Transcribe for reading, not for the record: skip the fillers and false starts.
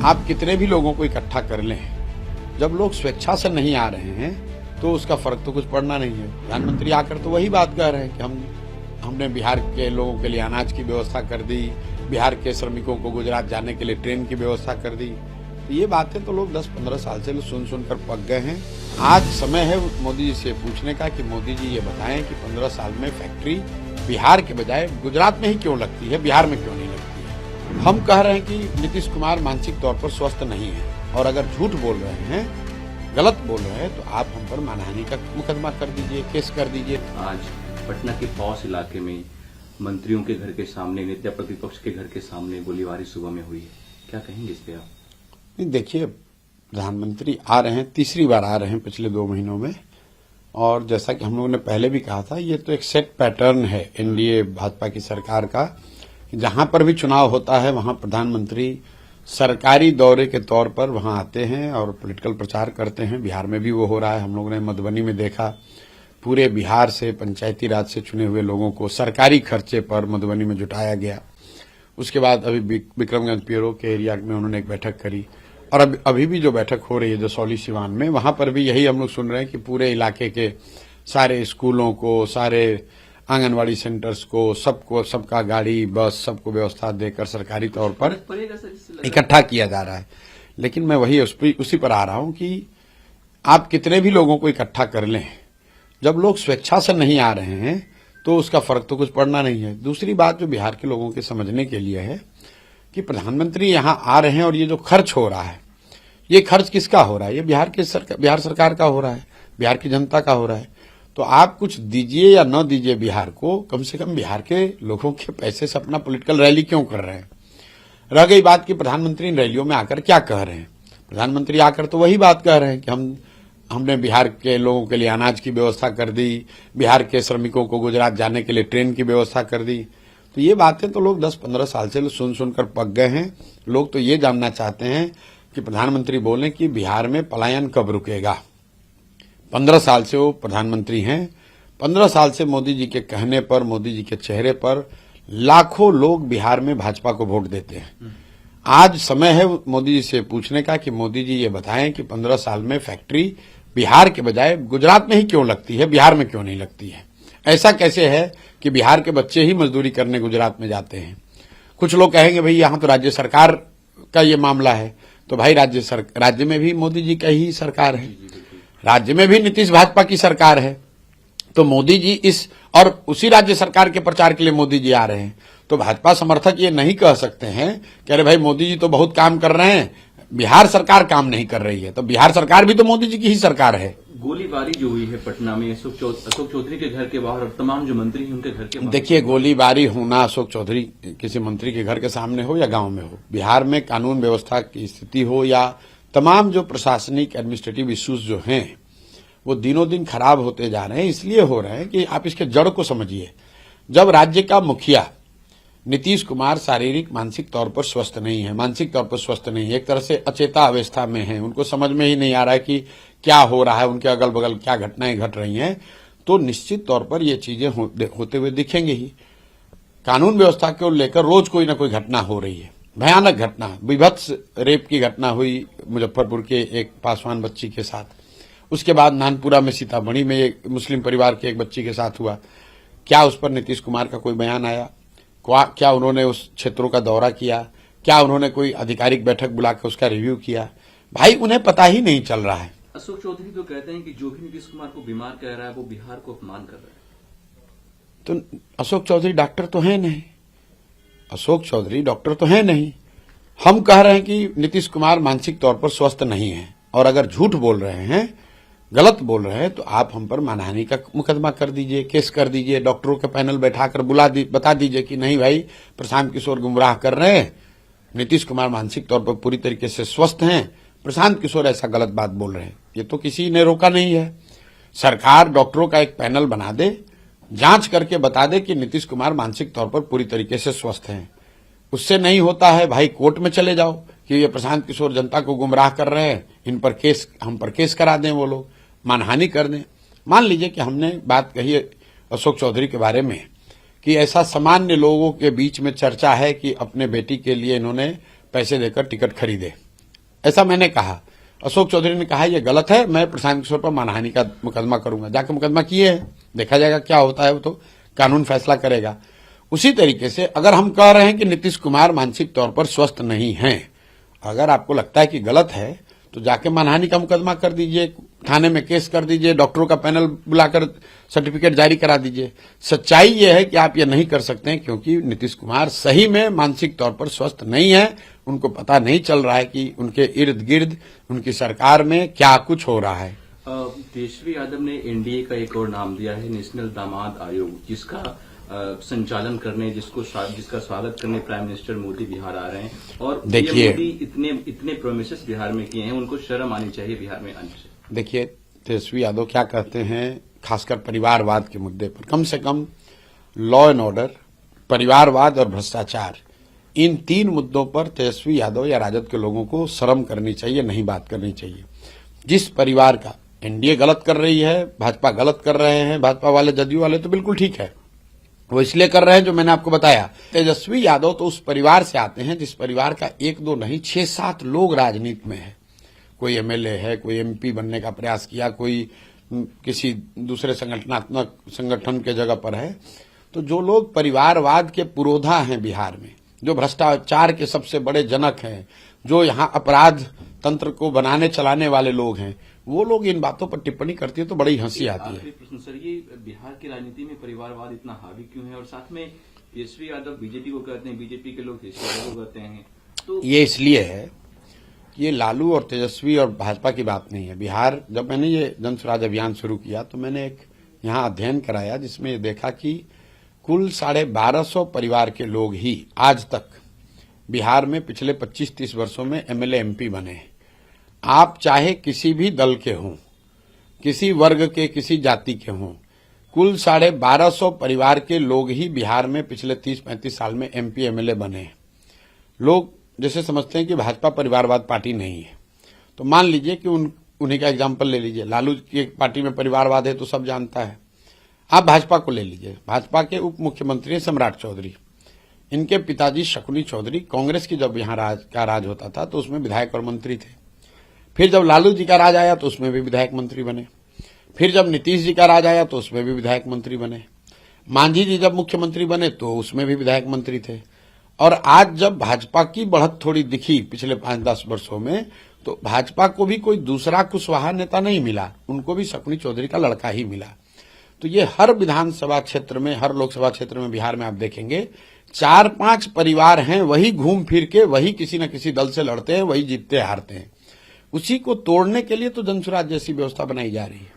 आप कितने भी लोगों को इकट्ठा कर लें, जब लोग स्वेच्छा से नहीं आ रहे हैं तो उसका फर्क तो कुछ पड़ना नहीं है। प्रधानमंत्री आकर तो वही बात कह रहे हैं कि हमने बिहार के लोगों के लिए अनाज की व्यवस्था कर दी, बिहार के श्रमिकों को गुजरात जाने के लिए ट्रेन की व्यवस्था कर दी। तो ये बातें तो लोग 10-15 साल से सुनकर पक गए हैं। आज समय है मोदी जी से पूछने का कि मोदी जी ये बताएं कि 15 साल में फैक्ट्री बिहार के बजाय गुजरात में ही क्यों लगती है, बिहार में क्यों नहीं लगती है। हम कह रहे हैं कि नीतीश कुमार मानसिक तौर पर स्वस्थ नहीं है और अगर झूठ बोल रहे हैं, गलत बोल रहे हैं, तो आप हम पर मानहानि का मुकदमा कर दीजिए, केस कर दीजिए। आज पटना के पौस इलाके में मंत्रियों के घर के सामने, नेता प्रतिपक्ष के घर के सामने गोलीबारी सुबह में हुई है, क्या कहेंगे इस पे आप? नहीं, देखिए, प्रधानमंत्री आ रहे हैं, तीसरी बार आ रहे हैं पिछले 2 महीनों में, और जैसा कि हम लोगों ने पहले भी कहा था, ये तो एक सेट पैटर्न है एनडीए भाजपा की सरकार का। जहां पर भी चुनाव होता है वहां प्रधानमंत्री सरकारी दौरे के तौर पर वहां आते हैं और पॉलिटिकल प्रचार करते हैं। बिहार में भी वो हो रहा है। हम लोगों ने मधुबनी में देखा, पूरे बिहार से पंचायती राज से चुने हुए लोगों को सरकारी खर्चे पर मधुबनी में जुटाया गया। उसके बाद अभी विक्रमगंज पीरो के एरिया में उन्होंने एक बैठक करी, और अभी भी जो बैठक हो रही है जसौली सिवान में, वहां पर भी यही हम लोग सुन रहे हैं कि पूरे इलाके के सारे स्कूलों को, सारे आंगनवाड़ी सेंटर्स को, सबका गाड़ी बस सबको व्यवस्था देकर सरकारी तौर पर इकट्ठा किया जा रहा है। लेकिन मैं वही उसी पर आ रहा हूं कि आप कितने भी लोगों को इकट्ठा कर लें, जब लोग स्वेच्छा से नहीं आ रहे हैं तो उसका फर्क तो कुछ पड़ना नहीं है। दूसरी बात जो बिहार के लोगों के समझने के लिए है कि प्रधानमंत्री यहां आ रहे हैं और ये जो खर्च हो रहा है, ये खर्च किसका हो रहा है? ये बिहार सरकार का हो रहा है, बिहार की जनता का हो रहा है। तो आप कुछ दीजिए या न दीजिए बिहार को, कम से कम बिहार के लोगों के पैसे से अपना पॉलिटिकल रैली क्यों कर रहे हैं? रह गई बात कि प्रधानमंत्री इन रैलियों में आकर क्या कह रहे हैं। प्रधानमंत्री आकर तो वही बात कह रहे हैं कि हमने बिहार के लोगों के लिए अनाज की व्यवस्था कर दी, बिहार के श्रमिकों को गुजरात जाने के लिए ट्रेन की व्यवस्था कर दी। तो ये बातें तो लोग 10-15 साल से सुनकर पक गए हैं। लोग तो ये जानना चाहते हैं कि प्रधानमंत्री बोलें कि बिहार में पलायन कब रुकेगा। 15 साल से वो प्रधानमंत्री हैं। 15 साल से मोदी जी के कहने पर, मोदी जी के चेहरे पर लाखों लोग बिहार में भाजपा को वोट देते हैं। आज समय है मोदी जी से पूछने का कि मोदी जी ये बताएं कि 15 साल में फैक्ट्री बिहार के बजाय गुजरात में ही क्यों लगती है, बिहार में क्यों नहीं लगती है। ऐसा कैसे है कि बिहार के बच्चे ही मजदूरी करने गुजरात में जाते हैं? कुछ लोग कहेंगे भाई यहां तो राज्य सरकार का ये मामला है, तो भाई राज्य में भी मोदी जी का ही सरकार है, राज्य में भी नीतीश भाजपा की सरकार है। तो मोदी जी और उसी राज्य सरकार के प्रचार के लिए मोदी जी आ रहे हैं। तो भाजपा समर्थक ये नहीं कह सकते हैं कि अरे भाई मोदी जी तो बहुत काम कर रहे हैं, बिहार सरकार काम नहीं कर रही है। तो बिहार सरकार भी तो मोदी जी की ही सरकार है। गोलीबारी जो हुई है पटना में अशोक चौधरी के घर के बाहर और तमाम जो मंत्री हैं उनके घर के बाहर, देखिए, गोलीबारी होना अशोक चौधरी किसी मंत्री के घर के सामने हो या गांव में हो, बिहार में कानून व्यवस्था की स्थिति हो या तमाम जो प्रशासनिक एडमिनिस्ट्रेटिव इश्यूज जो हैं वो दिनों दिन खराब होते जा रहे हैं। इसलिए हो रहे हैं कि आप इसके जड़ को समझिए। जब राज्य का मुखिया नीतीश कुमार शारीरिक मानसिक तौर पर स्वस्थ नहीं है, मानसिक तौर पर स्वस्थ नहीं है, एक तरह से अचेता अवस्था में है, उनको समझ में ही नहीं आ रहा है कि क्या हो रहा है, उनके अगल बगल क्या घटनाएं घट रही हैं, तो निश्चित तौर पर ये चीजें होते हुए दिखेंगे ही। कानून व्यवस्था को लेकर रोज कोई ना कोई घटना हो रही है, भयानक घटना, विभत्स रेप की घटना हुई मुजफ्फरपुर के एक पासवान बच्ची के साथ। उसके बाद नानपुरा में, सीतामढ़ी में एक मुस्लिम परिवार के एक बच्ची के साथ हुआ। क्या उस पर नीतीश कुमार का कोई बयान आया? क्या उन्होंने उस क्षेत्रों का दौरा किया? क्या उन्होंने कोई आधिकारिक बैठक बुलाकर उसका रिव्यू किया? भाई उन्हें पता ही नहीं चल रहा है। अशोक चौधरी तो कहते हैं कि जो भी नीतीश कुमार को बीमार कह रहा है वो बिहार को अपमान कर रहा है। तो अशोक चौधरी डॉक्टर तो है नहीं, अशोक चौधरी डॉक्टर तो है नहीं। हम कह रहे हैं कि नीतीश कुमार मानसिक तौर पर स्वस्थ नहीं है और अगर झूठ बोल रहे हैं, गलत बोल रहे हैं, तो आप हम पर मानहानि का मुकदमा कर दीजिए, केस कर दीजिए। डॉक्टरों के पैनल बैठाकर बता दीजिए कि नहीं भाई, प्रशांत किशोर गुमराह कर रहे हैं, नीतीश कुमार मानसिक तौर पर पूरी तरीके से स्वस्थ हैं, प्रशांत किशोर ऐसा गलत बात बोल रहे हैं। ये तो किसी ने रोका नहीं है। सरकार डॉक्टरों का एक पैनल बना दे, जांच करके बता दे कि नीतीश कुमार मानसिक तौर पर पूरी तरीके से स्वस्थ हैं। उससे नहीं होता है भाई, कोर्ट में चले जाओ कि ये प्रशांत किशोर जनता को गुमराह कर रहे हैं, हम पर केस करा दें, वो लोग मानहानि कर दें। मान लीजिए कि हमने बात कही अशोक चौधरी के बारे में कि ऐसा सामान्य लोगों के बीच में चर्चा है कि अपने बेटी के लिए इन्होंने पैसे देकर टिकट खरीदे, ऐसा मैंने कहा। अशोक चौधरी ने कहा ये गलत है, मैं प्रशांत किशोर पर मानहानि का मुकदमा करूंगा। जाके मुकदमा किए है, देखा जाएगा क्या होता है, वो तो कानून फैसला करेगा। उसी तरीके से अगर हम कह रहे हैं कि नीतीश कुमार मानसिक तौर पर स्वस्थ नहीं हैं, अगर आपको लगता है कि गलत है तो जाके मानहानि का मुकदमा कर दीजिए, थाने में केस कर दीजिए, डॉक्टरों का पैनल बुलाकर सर्टिफिकेट जारी करा दीजिए। सच्चाई यह है कि आप ये नहीं कर सकते हैं क्योंकि नीतीश कुमार सही में मानसिक तौर पर स्वस्थ नहीं है। उनको पता नहीं चल रहा है कि उनके इर्द गिर्द उनकी सरकार में क्या कुछ हो रहा है। तेजस्वी यादव ने एनडीए का एक और नाम दिया है, नेशनल दामाद आयोग, जिसका संचालन करने, जिसका स्वागत करने प्राइम मिनिस्टर मोदी बिहार आ रहे हैं। और देखिए, मोदी इतने प्रोमिसेस बिहार में किए हैं, उनको शर्म आनी चाहिए बिहार में आने से। देखिए, तेजस्वी यादव क्या कहते हैं, खासकर परिवारवाद के मुद्दे पर, कम से कम लॉ एंड ऑर्डर, परिवारवाद और भ्रष्टाचार, इन 3 मुद्दों पर तेजस्वी यादव या राजद के लोगों को शर्म करनी चाहिए, नहीं बात करनी चाहिए। जिस परिवार का एनडीए गलत कर रही है, भाजपा गलत कर रहे हैं, भाजपा वाले जदयू वाले तो बिल्कुल ठीक है, वो इसलिए कर रहे हैं जो मैंने आपको बताया। तेजस्वी यादव तो उस परिवार से आते हैं जिस परिवार का 1-2 नहीं 6-7 लोग राजनीति में है। कोई एमएलए है, कोई एमपी बनने का प्रयास किया, कोई किसी दूसरे संगठनात्मक संगठन के जगह पर है। तो जो लोग परिवारवाद के पुरोधा हैं बिहार में, जो भ्रष्टाचार के सबसे बड़े जनक हैं, जो यहाँ अपराध तंत्र को बनाने चलाने वाले लोग हैं, वो लोग इन बातों पर टिप्पणी करती है तो बड़ी हंसी आती है। प्रश्न सर, ये बिहार की राजनीति में परिवारवाद इतना हावी क्यों है? और साथ में तेजस्वी यादव बीजेपी को कहते हैं, बीजेपी के लोग तेजस्वी यादव को कहते हैं, तो ये इसलिए है, ये लालू और तेजस्वी और भाजपा की बात नहीं है। बिहार, जब मैंने ये जन स्वराज अभियान शुरू किया तो मैंने एक यहाँ अध्ययन कराया जिसमें ये देखा कि कुल 1250 परिवार के लोग ही आज तक बिहार में पिछले 25-30 वर्षों में एमएलए एमपी बने हैं। आप चाहे किसी भी दल के हों, किसी वर्ग के, किसी जाति के हों, कुल 1250 परिवार के लोग ही बिहार में पिछले 30-35 साल में एमपी एमएलए बने हैं। लोग जैसे समझते हैं कि भाजपा परिवारवाद पार्टी नहीं है, तो मान लीजिए कि उन्हीं का एग्जाम्पल ले लीजिए। लालू की पार्टी में परिवारवाद है तो सब जानता है। आप भाजपा को ले लीजिए, भाजपा के उप मुख्यमंत्री सम्राट चौधरी, इनके पिताजी शकुनी चौधरी, कांग्रेस की जब यहाँ राज होता था तो उसमें विधायक और मंत्री थे। फिर जब लालू जी का राज आया तो उसमें भी विधायक मंत्री बने। फिर जब नीतीश जी का राज आया तो उसमें भी विधायक मंत्री बने। मांझी जी जब मुख्यमंत्री बने तो उसमें भी विधायक मंत्री थे। और आज जब भाजपा की बढ़त थोड़ी दिखी पिछले 5-10 वर्षों में, तो भाजपा को भी कोई दूसरा कुशवाहा नेता नहीं मिला, उनको भी शकुनी चौधरी का लड़का ही मिला। तो ये हर विधानसभा क्षेत्र में, हर लोकसभा क्षेत्र में बिहार में आप देखेंगे 4-5 परिवार हैं, वही घूम फिर के वही किसी न किसी दल से लड़ते हैं, वही जीतते हारते हैं। उसी को तोड़ने के लिए तो जनसुराज जैसी व्यवस्था बनाई जा रही है।